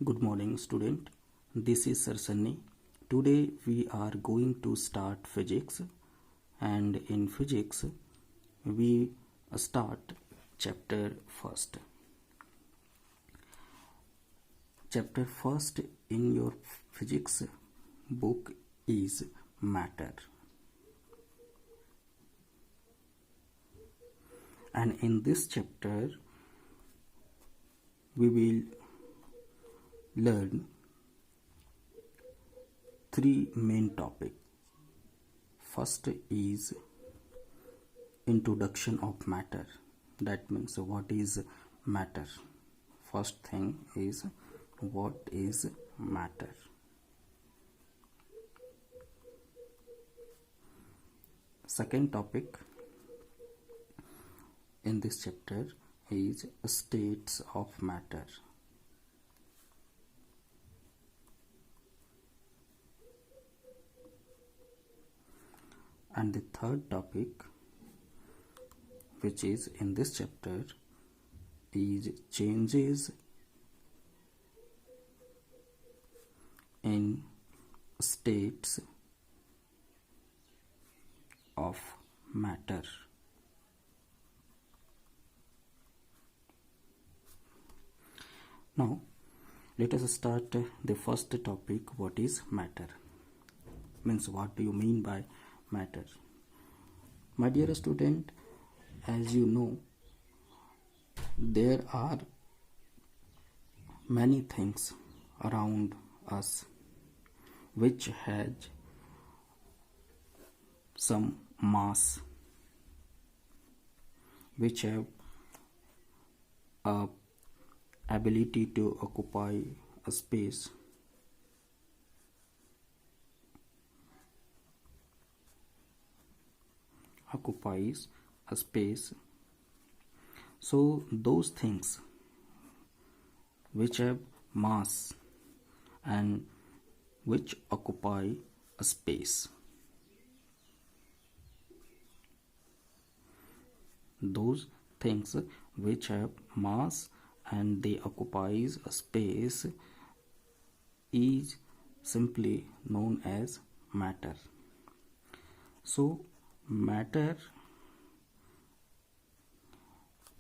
Good morning, student. This is Sir Sunny. Today we are going to start physics, and in physics we start chapter first. Chapter first in your physics book is matter, and in this chapter we will learn three main topics. First is introduction of matter. That means what is matter. First thing is what is matter. Second topic in this chapter is states of matter. And the third topic, which is in this chapter, is changes in states of matter. Now, let us start the first topic, what is matter. Means what do you mean by matter? My dear student, as you know, there are many things around us which has some mass, which have a ability to occupy a space, occupies a space. So those things which have mass and which occupy a space, those things which have mass and they occupies a space is simply known as matter. So matter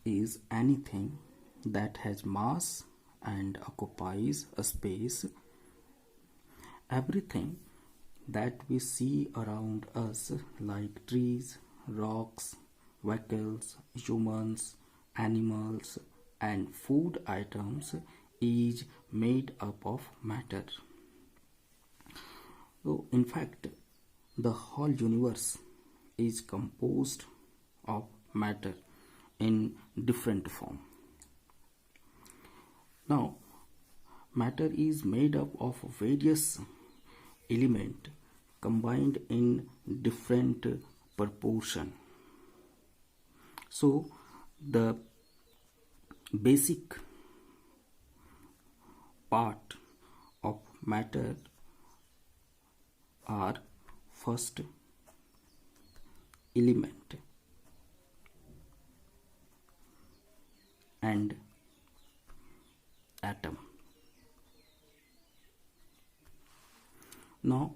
is anything that has mass and occupies a space. Everything that we see around us, like trees, rocks, vehicles, humans, animals, and food items, is made up of matter. So, in fact, the whole universe is composed of matter in different form. Now, matter is made up of various elements combined in different proportion. So, the basic part of matter are first element and atom. Now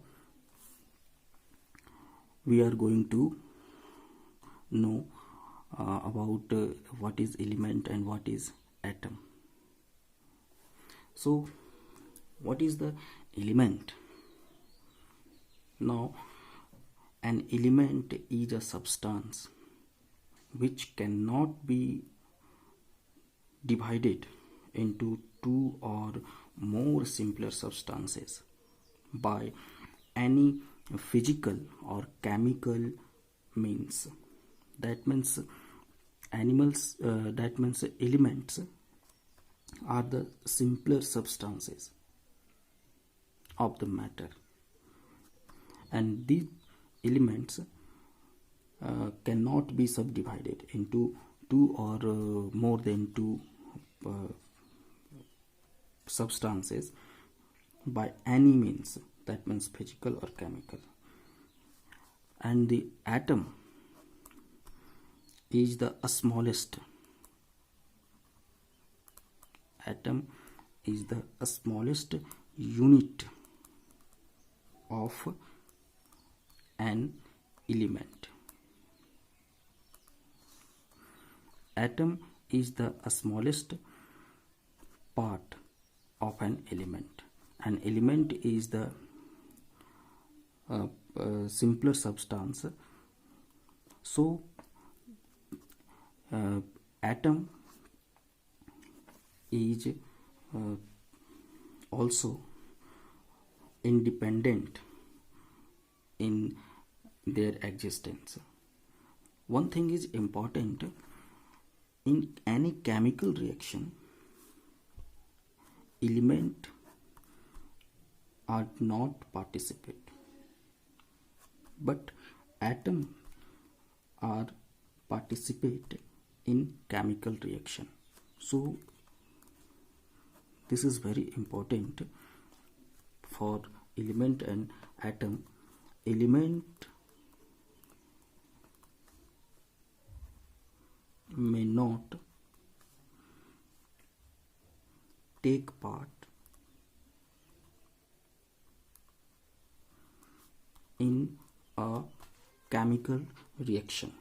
we are going to know about what is element and what is atom. So what is the element? Now an element is a substance which cannot be divided into two or more simpler substances by any physical or chemical means. That means elements are the simpler substances of the matter, and these elements cannot be subdivided into two or more than two substances by any means, that means physical or chemical. And the atom is the smallest. Atom is the smallest unit of an element. Atom is the smallest part of an element. An element is the simpler substance. So atom is also independent in their existence. One thing is important: in any chemical reaction, element are not participate, but atom are participate in chemical reaction. So this is very important for element and atom. Element may not take part in a chemical reaction,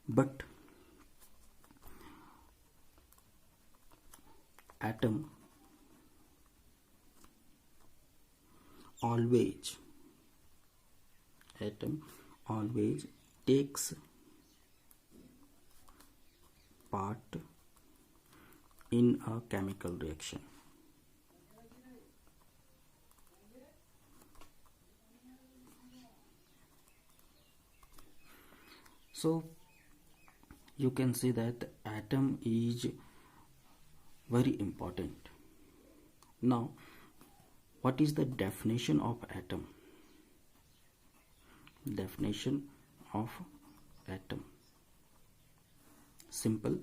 but atom always takes part in a chemical reaction. So you can see that atom is very important. Now, what is the definition of atom? Definition of atom: simple.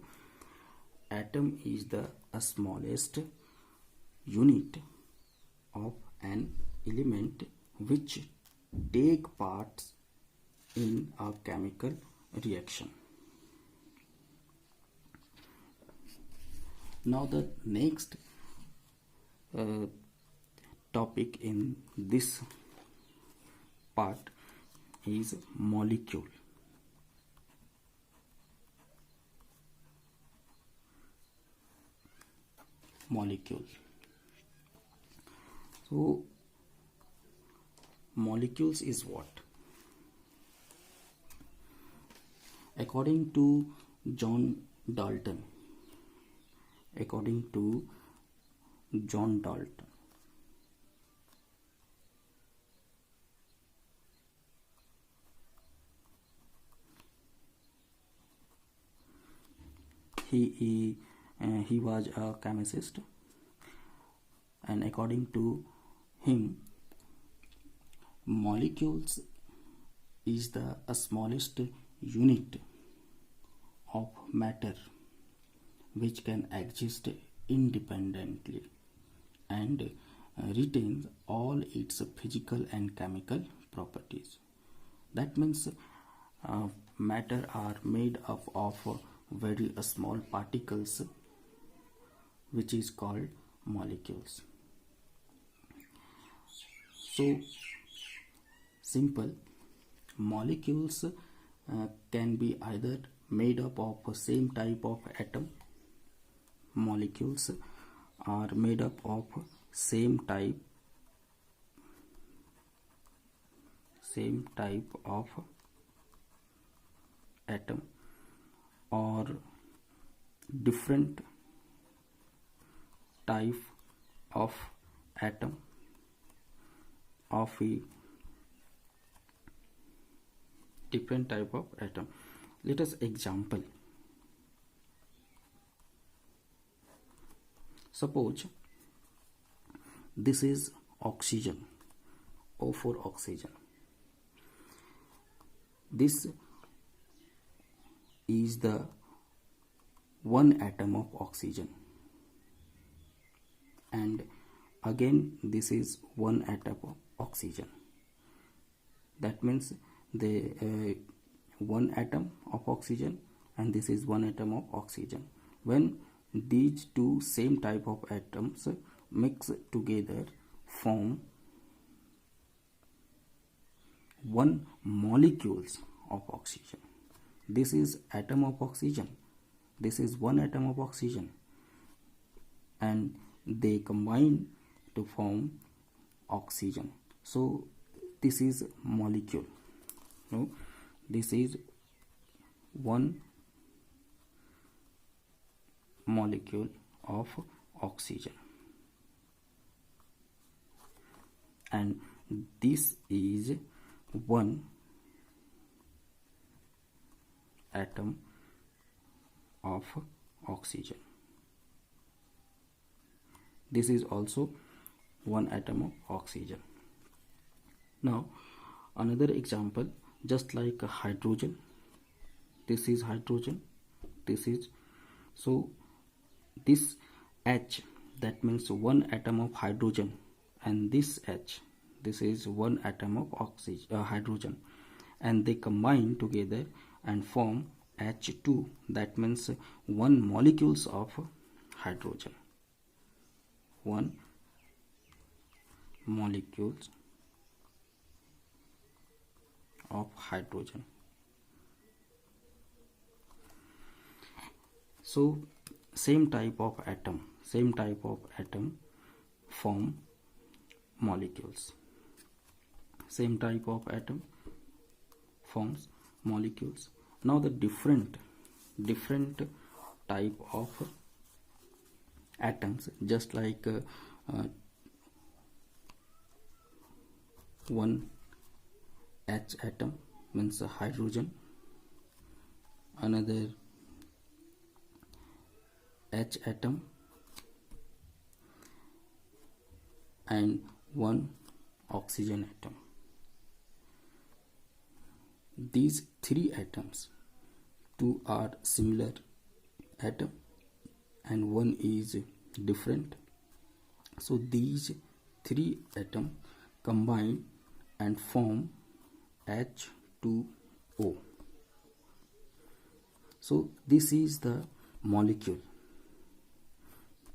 Atom is the smallest unit of an element which take parts in a chemical reaction. Now the next topic in this part is molecule. So molecules is what? According to John Dalton, he was a chemist, and according to him, molecules is the smallest unit of matter which can exist independently and retains all its physical and chemical properties. That means matter are made up of very small particles, which is called molecules. So simple, molecules can be either made up of the same type of atom. Molecules are made up of same type of atom, or different type of atom of a different type of atom. Let us example. Suppose this is oxygen, O4 oxygen. This is the one atom of oxygen, and again this is one atom of oxygen. That means the one atom of oxygen and this is one atom of oxygen. When these two same type of atoms mix together form one molecules of oxygen. This is atom of oxygen, this is one atom of oxygen, and they combine to form oxygen. So this is molecule. No, this is one molecule of oxygen, and this is one atom of oxygen. This is also one atom of oxygen. Now another example, just like a hydrogen, this is hydrogen, this is, so this H, that means one atom of hydrogen, and this H, this is one atom of hydrogen, and they combine together and form H2, that means one molecules of hydrogen, one molecules of hydrogen. So same type of atom form molecules, same type of atom forms molecules. Now the different type of atoms, just like one H atom means a hydrogen, another H atom, and one oxygen atom. These three atoms, two are similar atom and one is different. So these three atoms combine and form H2O. So this is the molecule.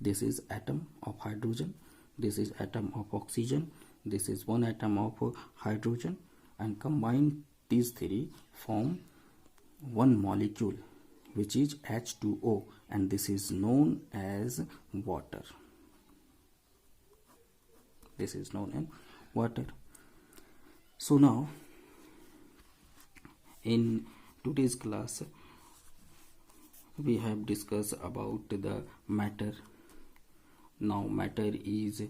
This is atom of hydrogen, this is atom of oxygen, this is one atom of hydrogen, and combine these three form one molecule which is H2O, and this is known as water. This is known as water. So now in today's class we have discussed about the matter. Now matter is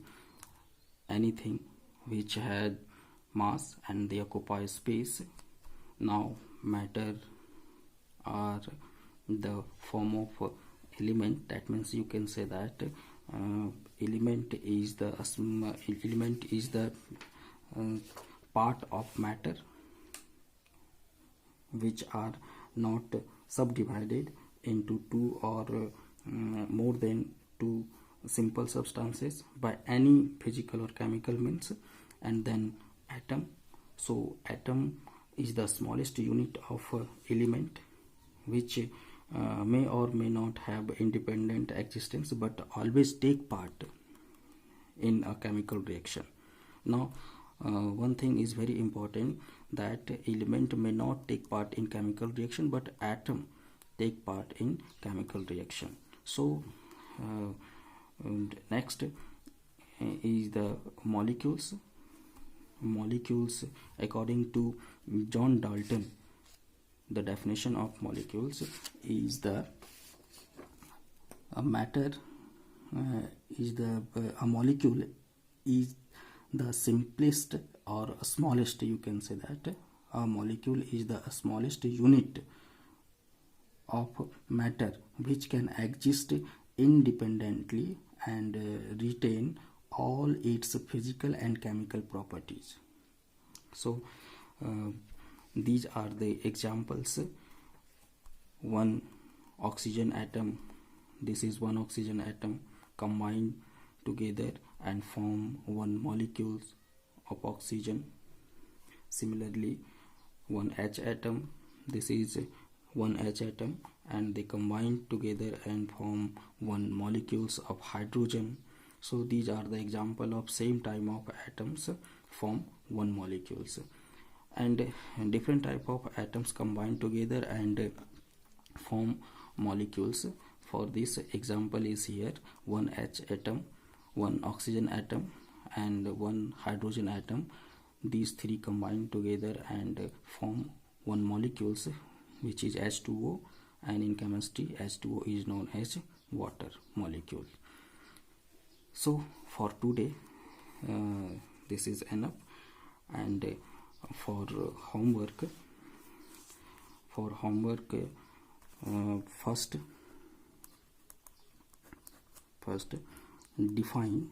anything which had mass and they occupy space. Now matter are the form of element, that means you can say that element is the part of matter which are not subdivided into two or more than two simple substances by any physical or chemical means. And then atom. So atom is the smallest unit of element which may or may not have independent existence but always take part in a chemical reaction. Now one thing is very important, that element may not take part in chemical reaction but atom take part in chemical reaction. So next is the molecules. Molecules, according to John Dalton, the definition of molecules is the a molecule is the simplest or smallest, you can say that a molecule is the smallest unit of matter which can exist independently and retain all its physical and chemical properties. So these are the examples. One oxygen atom, this is one oxygen atom, combine together and form one molecule of oxygen. Similarly, one H atom, this is one H atom, and they combine together and form one molecules of hydrogen. So these are the example of same type of atoms form one molecules, and different type of atoms combine together and form molecules. For this example is here one H atom, one oxygen atom, and one hydrogen atom. These three combine together and form one molecules, which is H2O, and in chemistry H2O is known as water molecule. So for today this is enough, and for homework first define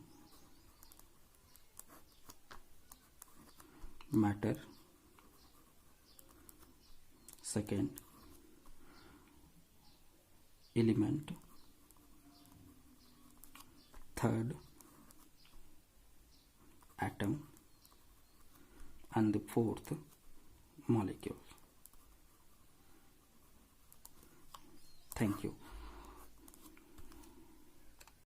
matter, second element, third atom, and the fourth molecule. Thank you.